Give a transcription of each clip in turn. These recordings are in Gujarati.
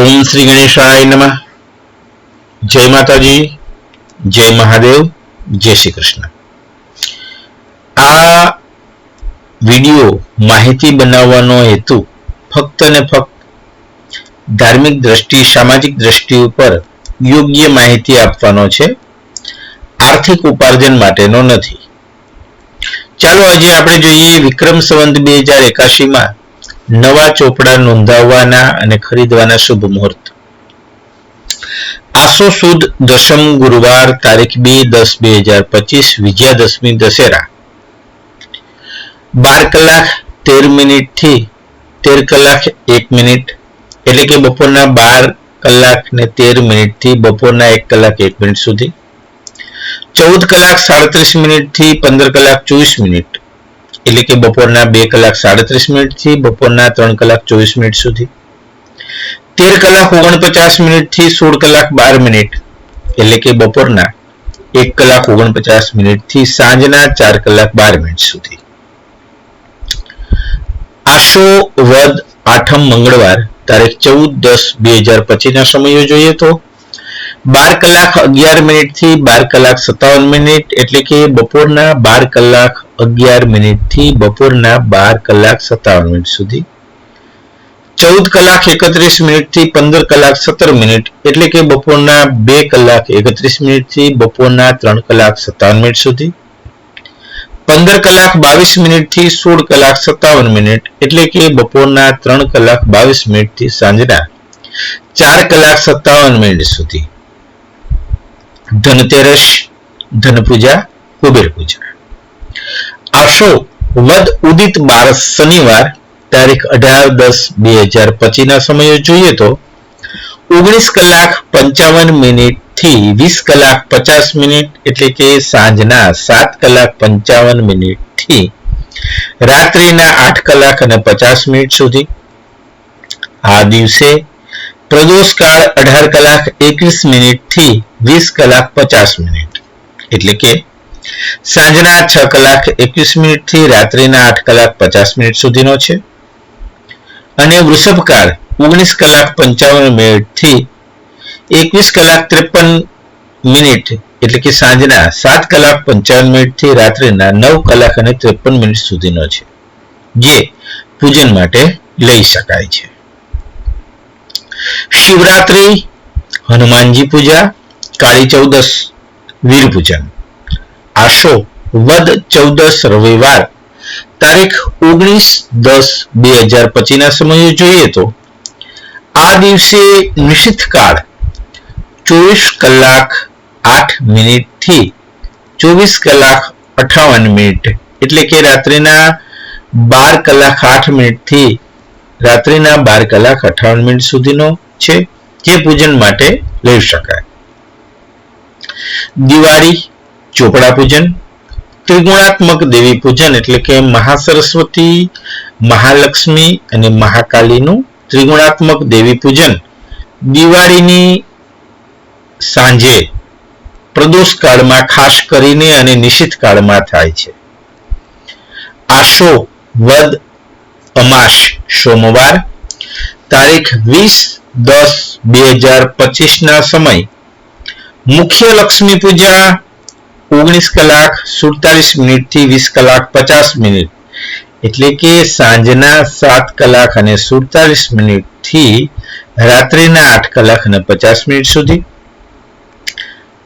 ओम श्री गणेशाय नमः। जय माताजी, जय महादेव, जय श्री कृष्ण। आ वीडियो माहिती बनावવાનો हेतु फक्त ने फक्त धार्मिक दृष्टि, सामाजिक दृष्टि पर योग्य माहिती आपવાનો છે, आर्थिक उपार्जन माटेनो નથી। ચાલો આજે આપણે જોઈએ વિક્રમ સંવત 2081 માં નવા ચોપડા નોંધાવવાના અને ખરીદવાના શુભ મુહૂર્ત। આસો સુદ દશમ ગુરુવાર તારીખ 2/10/2025 વિજયાદશમી દશેરા 12 કલાક 13 મિનિટ થી 13 કલાક 1 મિનિટ એટલે કે બપોરના 12 કલાક ને 13 મિનિટ થી બપોરના 1 કલાક 1 મિનિટ સુધી, 14 કલાક 37 મિનિટ થી 15 કલાક 24 મિનિટ એટલે કે બપોરના 2 કલાક 37 મિનિટ થી બપોરના 3 કલાક 24 મિનિટ સુધી, 13 કલાક 49 મિનિટ થી 16 કલાક 12 મિનિટ એટલે કે બપોરના 1 કલાક 49 મિનિટ થી સાંજના 4 કલાક 12 મિનિટ સુધી। આસો વદ આઠમ મંગળવાર તારીખ 14/10/2025 ના સમયો જોઈએ તો 12 કલાક 11 મિનિટ થી 12 કલાક 57 મિનિટ એટલે કે બપોરના 12 કલાક 11 મિનિટ થી બપોરના 12 કલાક 57 મિનિટ સુધી, 14 કલાક 31 મિનિટ થી 15 કલાક 17 મિનિટ એટલે કે બપોરના 2 કલાક 31 મિનિટ થી બપોરના 3 કલાક 57 મિનિટ સુધી, 15 કલાક 22 મિનિટ થી 16 કલાક 57 મિનિટ એટલે કે બપોરના 3 કલાક 22 મિનિટ થી સાંજના 4 કલાક 57 મિનિટ સુધી। ધનતેરસ, ધન પૂજા, કુબેર પૂજા। આસો વદ ઉદિત 12 શનિવાર તારીખ 18/10/2025 ના સમયો જોઈએ તો 19 કલાક 55 મિનિટ થી 20 કલાક 50 મિનિટ એટલે કે સાંજના 7 કલાક 55 મિનિટ થી રાત્રિના 8 કલાક અને 50 મિનિટ સુધી। આ દિવસે પ્રદોષ કાળ 18 કલાક 21 મિનિટ થી 20 કલાક 50 મિનિટ એટલે કે સાંજના 6 કલાક 21 મિનિટ થી રાત્રિના 8 કલાક 50 મિનિટ સુધીનો છે અને વૃષભ કાળ 19 કલાક 55 મિનિટ થી 21 કલાક 53 મિનિટ એટલે કે સાંજના 7 કલાક 55 મિનિટ થી રાત્રિના 9 કલાક અને 53 મિનિટ સુધીનો છે, જે પૂજન માટે લઈ શકાય છે। શિવરાત્રી, હનુમાનજી પૂજા, કાળી ચૌદસ, વીર પૂજન। આસો વદ 14 રવિવાર તારીખ 19/10/2025 ના સમયો જોઈએ તો આ દિવસે નિશિત કાળ 24 કલાક 8 મિનિટ થી 24 કલાક 58 મિનિટ એટલે કે રાત્રિના 12 કલાક 8 મિનિટ થી રાત્રિના 12 કલાક 58 મિનિટ સુધીનો છે, જે પૂજન માટે લઈ શકાય। દિવાળી, ચોપડા પૂજન, ત્રિગુણાત્મક દેવી પૂજન એટલે કે મહાસરસ્વતી, મહાલક્ષ્મી અને મહાકાલીનું ત્રિગુણાત્મક દેવી પૂજન દિવાળીની સાંજે પ્રદોષ કાળમાં ખાસ કરીને અને નિશિત કાળમાં થાય છે। આસો વદ અમાસ સોમવાર તારીખ 20/10/2025 ના સમય મુખ્ય લક્ષ્મી પૂજા 19 કલાક 47 મિનિટ થી 20 કલાક 50 મિનિટ એટલે કે સાંજના 7 કલાક અને 47 મિનિટ થી રાત્રિના 8 કલાક અને 50 મિનિટ સુધી,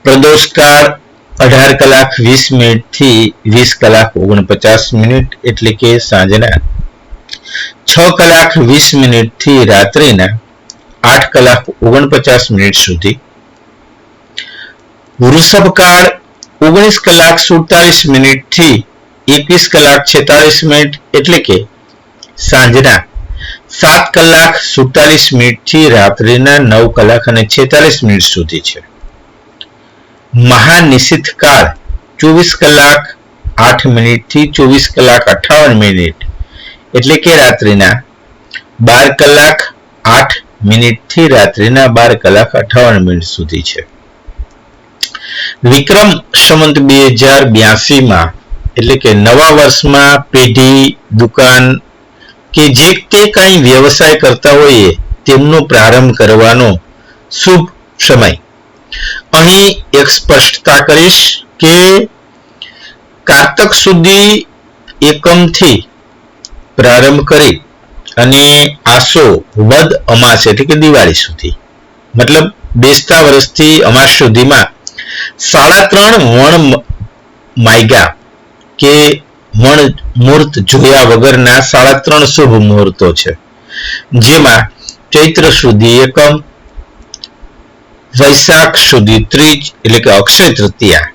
પ્રદોષ કાળ 18 કલાક 20 મિનિટ થી 20 કલાક 49 મિનિટ એટલે કે સાંજના 6 કલાક 20 મિનિટ થી રાત્રિના 8 કલાક 49 મિનિટ સુધી, વૃષભ કાળ 19 કલાક 47 મિનિટ થી 21 કલાક 46 મિનિટ એટલે કે સાંજના 7 કલાક 47 મિનિટ થી રાત્રિના 9 કલાક અને 46 મિનિટ સુધી છે। મહાનિશિત કાળ 24 કલાક 8 મિનિટ થી 24 કલાક 58 મિનિટ એટલે કે રાત્રિના 12 કલાક 8 મિનિટ થી રાત્રિના 12 કલાક 58 મિનિટ સુધી છે। વિક્રમ સંવત 2082 માં એટલે કે નવા વર્ષમાં પેઢી, દુકાન કે જે તે કંઈ વ્યવસાય કરતા હોઈએ તેમનો પ્રારંભ કરવાનો શુભ સમય. અહીં એક સ્પષ્ટતા કરીશ કે કારતક સુધી એકમથી પ્રારંભ કરી અને આસો વદ અમાસ એટલે કે દિવાળી સુધી, મતલબ બેસતા વર્ષથી અમાસ સુધીમાં 3.5 વણ માયગા કે વણ મુહૂર્ત જોયા વગરના 3.5 શુભ મુહૂર્તો છે, જેમાં ચૈત્ર સુધી એકમ, વૈશાખ સુધી ત્રીજ એટલે કે અક્ષય તૃતીયા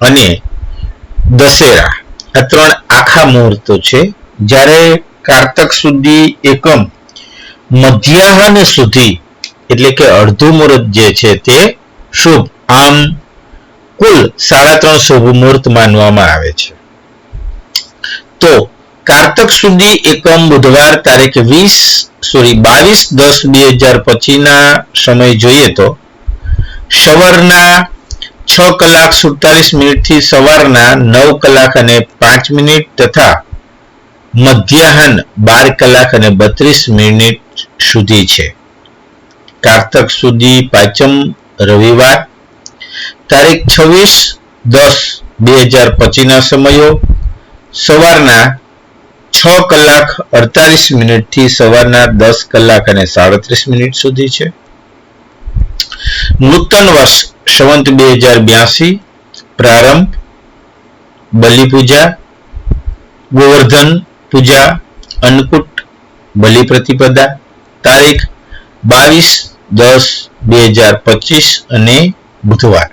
અને દશેરા, આ 3 આખા મુહૂર્તો છે. જ્યારે કારતક સુધી એકમ, મધ્યાહન સુધી એટલે કે અડધું મુહૂર્ત જે છે તે શુભ. આમ કુલ 3.5 શુભ મુહૂર્ત માનવામાં આવે છે. તો કારતક સુધી એકમ બુધવાર તારીખ 22/10/2025 ના સમય જોઈએ તો સવારના 6:47 થી સવારના 9:05 તથા મધ્યાહન 12:32 સુધી છે. કારતક સુધી પાંચમ રવિવાર તારીખ 26/10/2025 ના સમયો સવારના 6:48 થી સવારના 10:37 સુધી છે. નૂતન વર્ષ સંવત 2082 પ્રારંભ બલિ પૂજા, ગોવર્ધન પૂજા, અન્નકૂટ, બલિ પ્રતિપદા તારીખ 22/10/2025 અને બુધવાર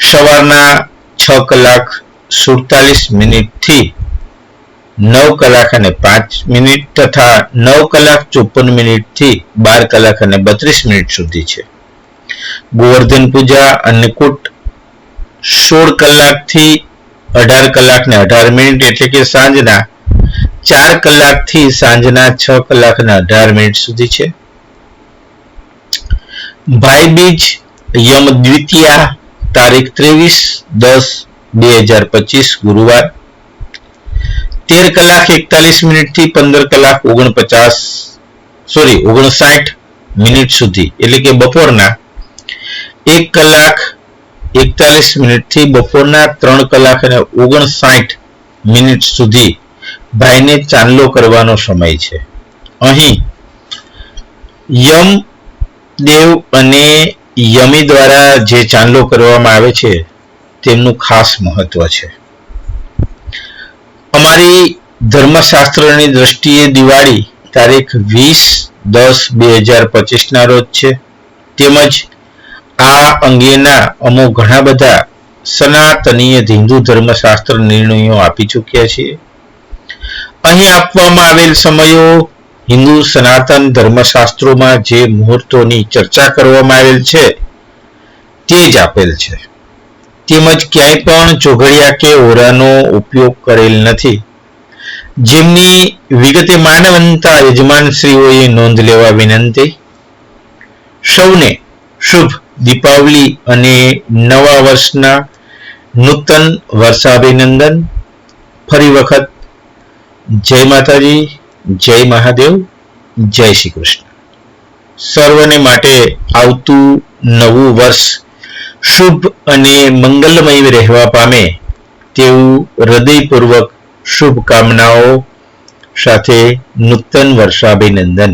સવારના 6:47 થી 9:05 તથા 9:54 થી 12:32 સુધી છે. ગોવર્ધન પૂજા અન્નકૂટ 16 થી 18:18 એટલે કે સાંજના 4 થી સાંજના 6:18 સુધી છે. ભાઈબીજ યમ દ્વિતીયા તારીખ 23/10/2025 ગુરુવાર 13:41 થી 15:59 સુધી એટલે કે બપોરના 1:41 થી બપોરના 3:59 સુધી ભાઈને ચાંદલો કરવાનો સમય છે. અહીં યમ દેવ અને યમી દ્વારા જે ચાંદલો કરવામાં આવે છે તેમનું ખાસ મહત્વ છે. અમારી ધર્મશાસ્ત્રની દ્રષ્ટિએ દિવાળી તારીખ 20/10/2025 ના રોજ છે. તેમજ આ અંગેના અમો ઘણા બધા સનાતનીય હિન્દુ ધર્મશાસ્ત્ર નિર્ણયો આપી ચૂક્યા છીએ. અહીં આપવામાં આવેલ સમયો હિન્દુ સનાતન ધર્મશાસ્ત્રોમાં જે મુહૂર્તોની ચર્ચા કરવામાં આવેલ છે તે જ આપેલ છે. તેમજ ક્યાંય પણ ચોઘડિયા કે ઓરાનો ઉપયોગ કરેલ નથી. જેમની વિગતે માનવંતા યજમાનશ્રીઓએ નોંધ લેવા વિનંતી. સૌને શુભ દીપાવલી અને નવા વર્ષના નૂતન વર્ષાભિનંદન. ફરી વખત જય માતાજી, જય મહાદેવ, જય શ્રી કૃષ્ણ. સર્વને માટે આવતું નવું વર્ષ શુભ અને મંગલમય રહેવા પામે તેવું હૃદયપૂર્વક શુભકામનાઓ સાથે નૂતન વર્ષાભિનંદન.